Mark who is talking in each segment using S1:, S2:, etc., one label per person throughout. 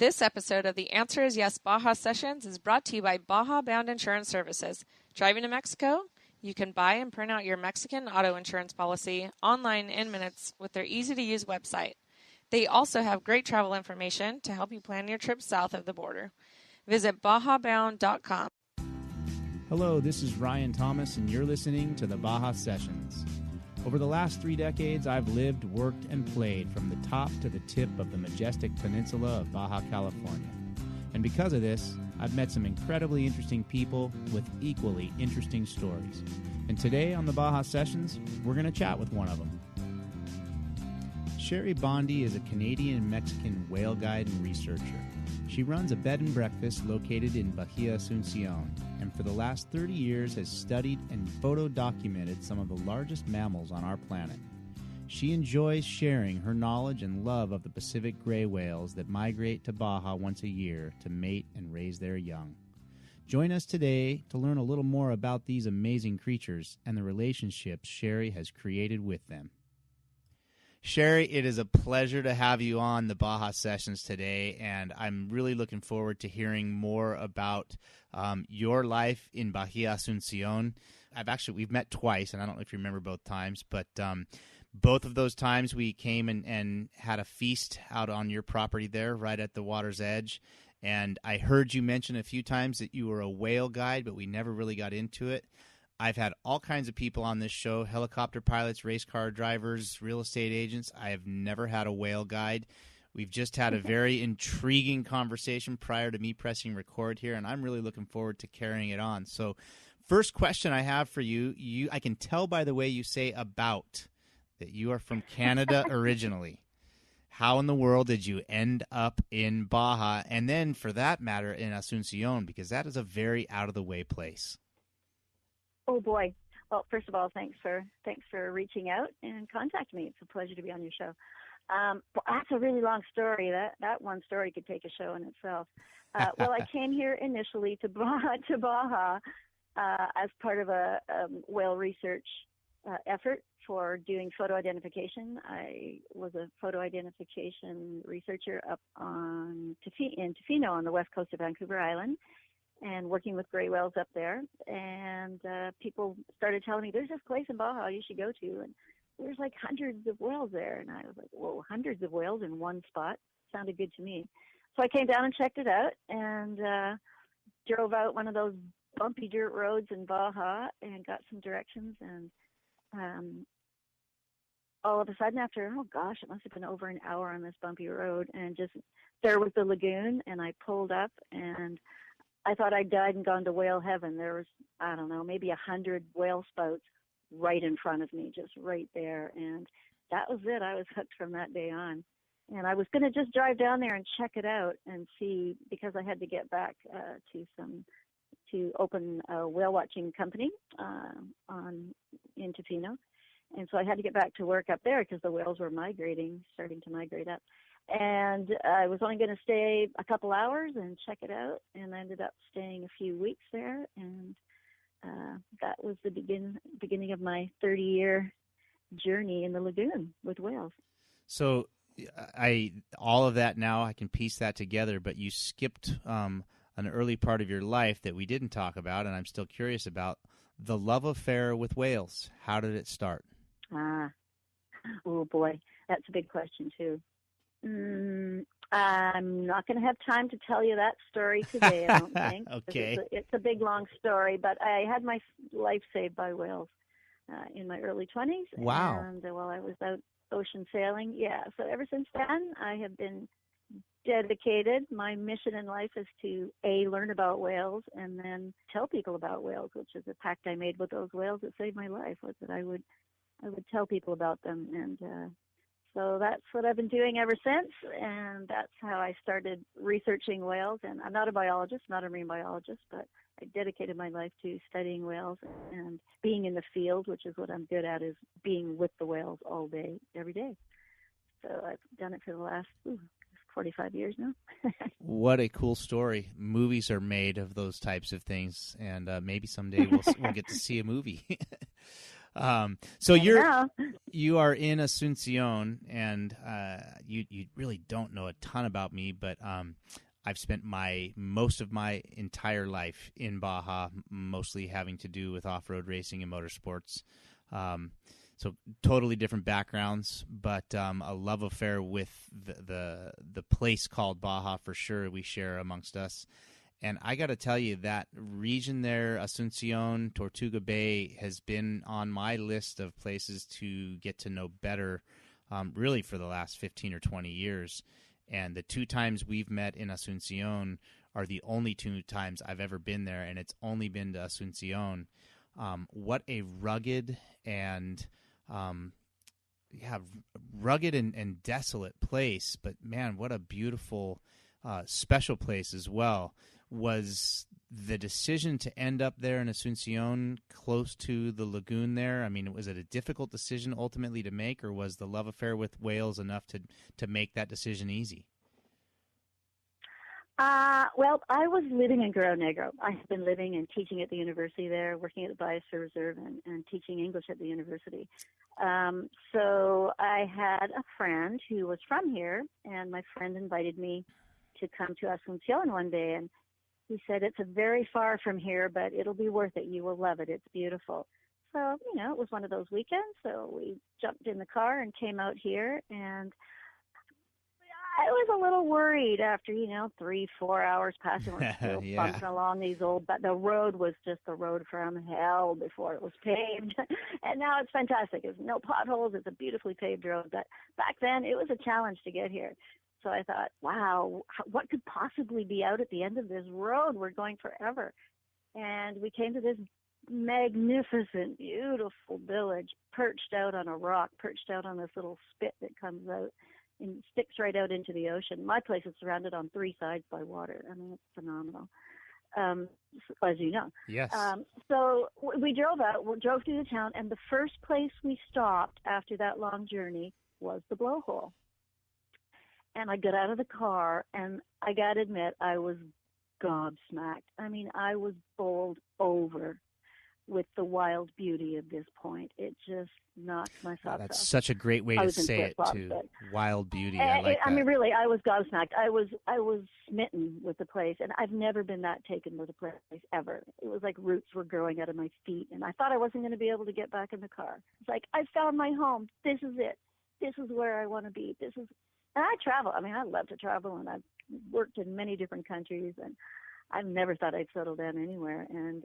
S1: This episode of The Answer is Yes Baja Sessions is brought to you by Baja Bound Insurance Services. Driving to Mexico? You can buy and print out your Mexican auto insurance policy online in minutes with their easy-to-use website. They also have great travel information to help you plan your trip south of the border. Visit bajabound.com.
S2: Hello, this is Ryan Thomas, and you're listening to the Baja Sessions. Over the last 3 decades, I've lived, worked, and played from the top to the tip of the majestic peninsula of Baja, California. And because of this, I've met some incredibly interesting people with equally interesting stories. And today on the Baja Sessions, we're going to chat with one of them. Shari Bondi is a Canadian-Mexican whale guide and researcher. She runs a bed and breakfast located in Bahia Asuncion, and for the last 30 years has studied and photo-documented some of the largest mammals on our planet. She enjoys sharing her knowledge and love of the Pacific gray whales that migrate to Baja once a year to mate and raise their young. Join us today to learn a little more about these amazing creatures and the relationships Shari has created with them. Shari, it is a pleasure to have you on the Baja Sessions today, and I'm really looking forward to hearing more about your life in Bahia Asuncion. We've met twice, and I don't know if you remember both times, but both of those times we came and had a feast out on your property there right at the water's edge, and I heard you mention a few times that you were a whale guide, but we never really got into it. I've had all kinds of people on this show, helicopter pilots, race car drivers, real estate agents. I have never had a whale guide. We've just had a very intriguing conversation prior to me pressing record here, and I'm really looking forward to carrying it on. So first question I have for you, I can tell by the way you say about that you are from Canada originally. How in the world did you end up in Baja, and then for that matter in Asuncion, because that is a very out-of-the-way place?
S3: Oh boy! Well, first of all, thanks for reaching out and contacting me. It's a pleasure to be on your show. That's a really long story. That one story could take a show in itself. Well, I came here initially to Baja as part of a whale research effort for doing photo identification. I was a photo identification researcher up in Tofino on the west coast of Vancouver Island, and working with gray whales up there. And people started telling me, there's this place in Baja you should go to. And there's like hundreds of whales there. And I was like, whoa, hundreds of whales in one spot? Sounded good to me. So I came down and checked it out and drove out one of those bumpy dirt roads in Baja and got some directions. And all of a sudden after, it must have been over an hour on this bumpy road. And just there was the lagoon, and I pulled up, and I thought I'd died and gone to whale heaven. There was, I don't know, maybe 100 whale spouts right in front of me, just right there. And that was it. I was hooked from that day on. And I was going to just drive down there and check it out and see, because I had to get back to open a whale watching company in Tofino. And so I had to get back to work up there because the whales were starting to migrate up. And I was only going to stay a couple hours and check it out, and I ended up staying a few weeks there, and that was the beginning of my 30-year journey in the lagoon with whales.
S2: So all of that now, I can piece that together, but you skipped an early part of your life that we didn't talk about, and I'm still curious about, the love affair with whales. How did it start?
S3: Oh boy, that's a big question too. I'm not going to have time to tell you that story today, I don't think.
S2: Okay.
S3: It's a big, long story, but I had my life saved by whales in my early 20s.
S2: Wow.
S3: And while I was out ocean sailing, so ever since then, I have been dedicated. My mission in life is to, learn about whales and then tell people about whales, which is a pact I made with those whales that saved my life, was that I would tell people about them. And so that's what I've been doing ever since, and that's how I started researching whales. And I'm not a biologist, not a marine biologist, but I dedicated my life to studying whales and being in the field, which is what I'm good at, is being with the whales all day, every day. So I've done it for the last 45 years now.
S2: What a cool story. Movies are made of those types of things, and maybe someday we'll get to see a movie. So
S3: Yeah.
S2: you are in Asuncion, and you really don't know a ton about me, but I've spent most of my entire life in Baja, mostly having to do with off-road racing and motorsports. So totally different backgrounds, but a love affair with the place called Baja for sure we share amongst us. And I got to tell you, that region there, Asuncion, Tortuga Bay, has been on my list of places to get to know better, really for the last 15 or 20 years. And the 2 times we've met in Asuncion are the only 2 times I've ever been there, and it's only been to Asuncion. What a rugged and rugged and desolate place, but man, what a beautiful, special place as well. Was the decision to end up there in Asuncion, close to the lagoon there? I mean, was it a difficult decision ultimately to make, or was the love affair with whales enough to make that decision easy?
S3: Well, I was living in Guerrero Negro. I have been living and teaching at the university there, working at the Bahia Asuncion and teaching English at the university. So I had a friend who was from here, and my friend invited me to come to Asuncion one day, and he said, it's very far from here, but it'll be worth it. You will love it. It's beautiful. So, it was one of those weekends. So we jumped in the car and came out here, and I was a little worried after, 3-4 hours passing. We're still bumping along these but the road was just the road from hell before it was paved. And now it's fantastic. There's no potholes. It's a beautifully paved road. But back then it was a challenge to get here. So I thought, wow, what could possibly be out at the end of this road? We're going forever. And we came to this magnificent, beautiful village perched out on a rock, perched out on this little spit that comes out and sticks right out into the ocean. My place is surrounded on 3 sides by water. I mean, it's phenomenal, as you know.
S2: Yes.
S3: So we drove through the town, and the first place we stopped after that long journey was the blowhole. And I got out of the car, and I got to admit, I was gobsmacked. I mean, I was bowled over with the wild beauty of this point. It just knocked my socks off.
S2: That's such a great way to say it, too. Wild beauty. I like that.
S3: I mean, really, I was gobsmacked. I was smitten with the place, and I've never been that taken with a place ever. It was like roots were growing out of my feet, and I thought I wasn't going to be able to get back in the car. It's like, I found my home. This is it. This is where I want to be. And I travel. I mean, I love to travel, and I've worked in many different countries, and I've never thought I'd settle down anywhere. And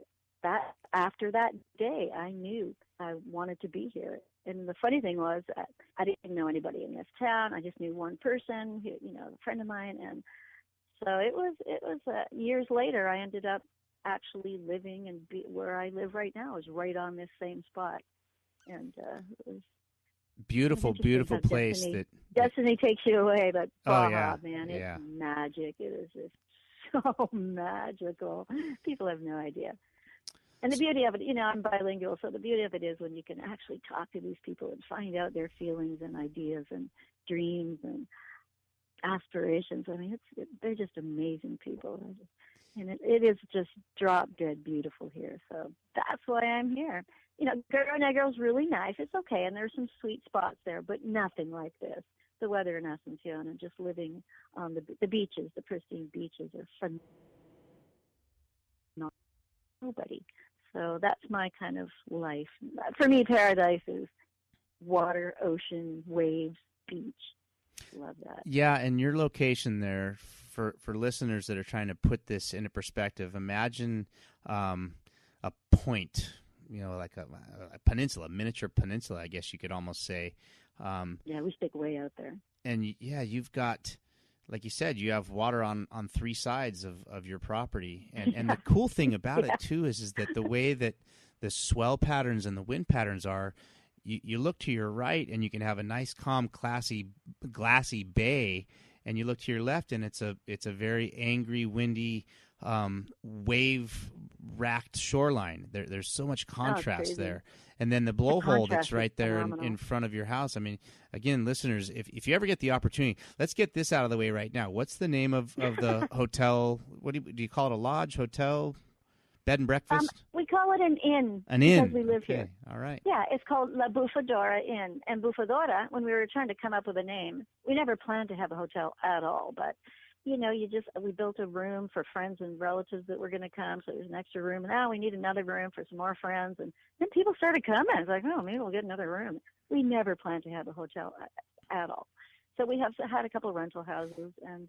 S3: after that day, I knew I wanted to be here. And the funny thing was, I didn't know anybody in this town. I just knew one person, a friend of mine. And so it was years later, I ended up actually living and where I live right now is right on this same spot. And it was
S2: beautiful place.
S3: Destiny takes you away, but
S2: Baja,
S3: man, it's magic. It is just so magical. People have no idea. And the beauty of it, I'm bilingual, so the beauty of it is when you can actually talk to these people and find out their feelings and ideas and dreams and aspirations. I mean, they're just amazing people. And it is just drop dead beautiful here. So that's why I'm here. Guerrero Negro is really nice. It's okay, and there's some sweet spots there, but nothing like this. The weather in Asuncion and just living on the beaches, the pristine beaches are fun. Nobody. So that's my kind of life. For me, paradise is water, ocean, waves, beach. Love that.
S2: Yeah, and your location there, for listeners that are trying to put this into perspective, imagine a point, like a peninsula, a miniature peninsula, I guess you could almost say.
S3: Yeah, we stick way out there. And
S2: you've got, like you said, you have water on 3 sides of your property. And the cool thing about it, too, is that the way that the swell patterns and the wind patterns are, you look to your right and you can have a nice, calm, glassy bay, and you look to your left and it's a very angry, windy, wave-racked shoreline. There's so much contrast there. And then the blowhole that's right there in front of your house. I mean, again, listeners, if you ever get the opportunity, let's get this out of the way right now. What's the name of the hotel? What do you call it? A lodge, hotel, Bed and breakfast?
S3: We call it an inn.
S2: An inn.
S3: Because we live
S2: okay.
S3: here.
S2: All right.
S3: Yeah, it's called La Bufadora Inn. And Bufadora, when we were trying to come up with a name, we never planned to have a hotel at all. But, we built a room for friends and relatives that were going to come. So there's an extra room. And now we need another room for some more friends. And then people started coming. It's like, oh, maybe we'll get another room. We never planned to have a hotel at all. So we have had a couple of rental houses and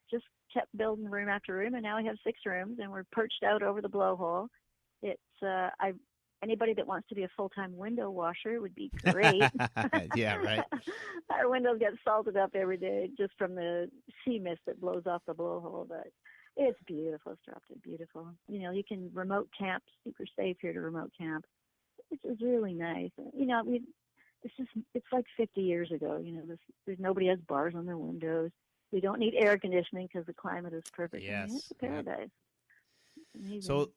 S3: just kept building room after room. And now we have 6 rooms and we're perched out over the blowhole. It's anybody that wants to be a full-time window washer would be great.
S2: Yeah, right.
S3: Our windows get salted up every day just from the sea mist that blows off the blowhole. But it's beautiful. It's dropped in beautiful. You can remote camp, super safe here to remote camp, which is really nice. It's like 50 years ago. There's nobody has bars on their windows. We don't need air conditioning because the climate is perfect.
S2: Yes.
S3: It's a paradise. Amazing.
S2: So,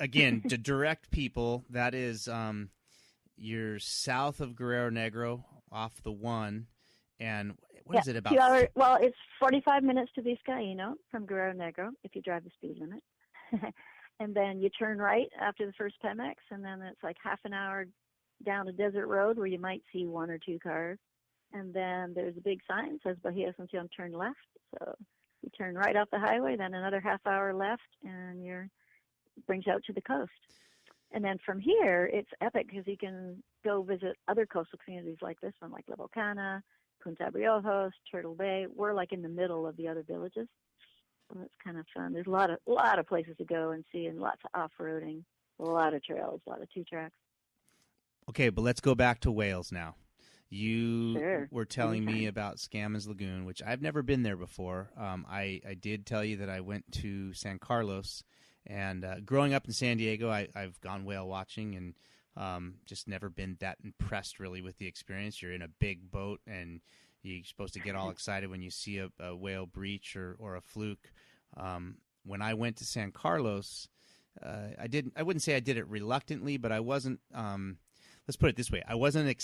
S2: again, to direct people, that is you're south of Guerrero Negro off the 1. And what is it about?
S3: 2 hours. Well, it's 45 minutes to Vizcaíno from Guerrero Negro if you drive the speed limit. And then you turn right after the first Pemex, and then it's like half an hour down a desert road where you might see 1 or 2 cars. And then there's a big sign that says Bahia Asuncion, turn left. So you turn right off the highway, then another half hour left, and brings you out to the coast. And then from here, it's epic because you can go visit other coastal communities like this one, like La Bocana, Punta Briojos, Turtle Bay. We're like in the middle of the other villages. So it's kind of fun. There's a lot of places to go and see, and lots of off-roading, a lot of trails, a lot of 2-tracks.
S2: Okay, but let's go back to Wales now. You were telling
S3: Anytime.
S2: me about Scammons Lagoon, which I've never been there before. I did tell you that I went to San Carlos, and growing up in San Diego, I've gone whale watching and just never been that impressed really with the experience. You're in a big boat, and you're supposed to get all excited when you see a whale breach or a fluke. When I went to San Carlos, I wouldn't say I did it reluctantly, but I wasn't. Let's put it this way. I wasn't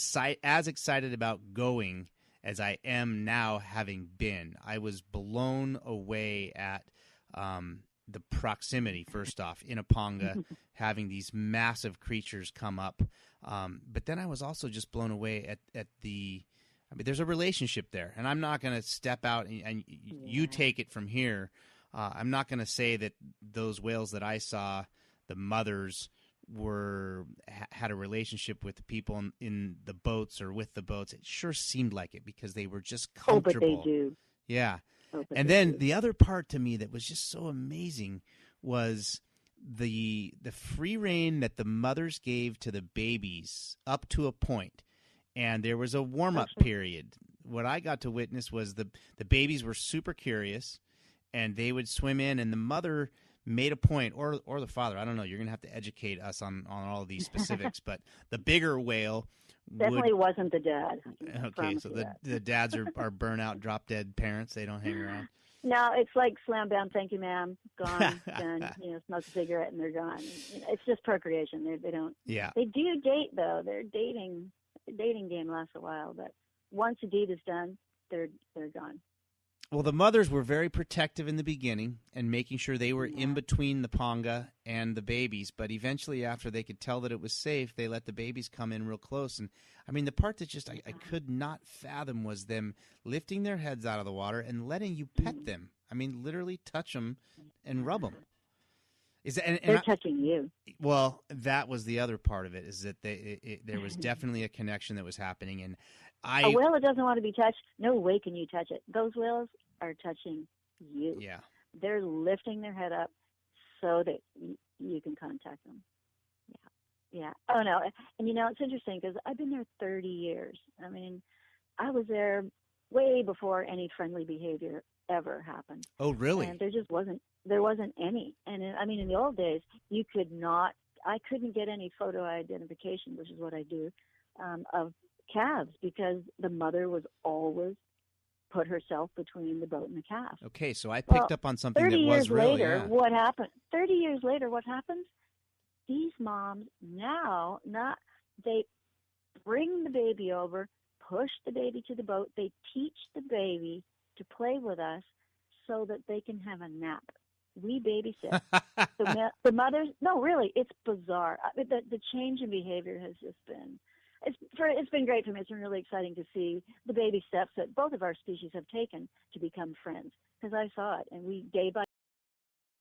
S2: as excited about going as I am now having been. I was blown away at the proximity, first off, in Aponga, having these massive creatures come up. But then I was also just blown away at the – there's a relationship there. And I'm not going to step out and you take it from here. I'm not going to say that those whales that I saw, the mothers – had a relationship with the people in the boats or with the boats. It sure seemed like it because they were just comfortable.
S3: Oh, but they do.
S2: Yeah.
S3: Oh,
S2: and then the other part to me that was just so amazing was the free rein that the mothers gave to the babies up to a point. And there was a warm-up period. What I got to witness was the babies were super curious, and they would swim in, and the mother made a point, or the father, I don't know, you're going to have to educate us on all of these specifics, but the bigger whale
S3: definitely wasn't the dad.
S2: Okay, so the dads are burnout, drop-dead parents. They don't hang around.
S3: No, it's like slam bam, thank you, ma'am, gone, done, smoke a cigarette and they're gone. It's just procreation. They don't.
S2: Yeah.
S3: They do date, though. The dating game lasts a while, but once a deed is done, they're gone.
S2: Well, the mothers were very protective in the beginning and making sure they were in between the ponga and the babies. But eventually, after they could tell that it was safe, they let the babies come in real close. And, the part that just I could not fathom was them lifting their heads out of the water and letting you pet them. Literally touch them and rub them.
S3: They're touching you.
S2: Well, that was the other part of it, is that there was definitely a connection that was happening. And
S3: a whale that doesn't want to be touched, no way can you touch it. Those whales are touching you.
S2: Yeah.
S3: They're lifting their head up so that you can contact them. Yeah. Oh, no. And, it's interesting because I've been there 30 years. I was there way before any friendly behavior ever happened.
S2: Oh, really?
S3: And there wasn't any. And, in the old days, I couldn't get any photo identification, which is what I do, of calves because the mother was always put herself between the boat and the calf.
S2: Okay, so I picked up on something that was real.
S3: 30 years later, what happened? 30 years later, what happens? These moms now, they bring the baby over, push the baby to the boat. They teach the baby to play with us so that they can have a nap. We babysit. The mothers, no, really, it's bizarre. The change in behavior has just been, it's been great for me. It's been really exciting to see the baby steps that both of our species have taken to become friends, because I saw it, and we day by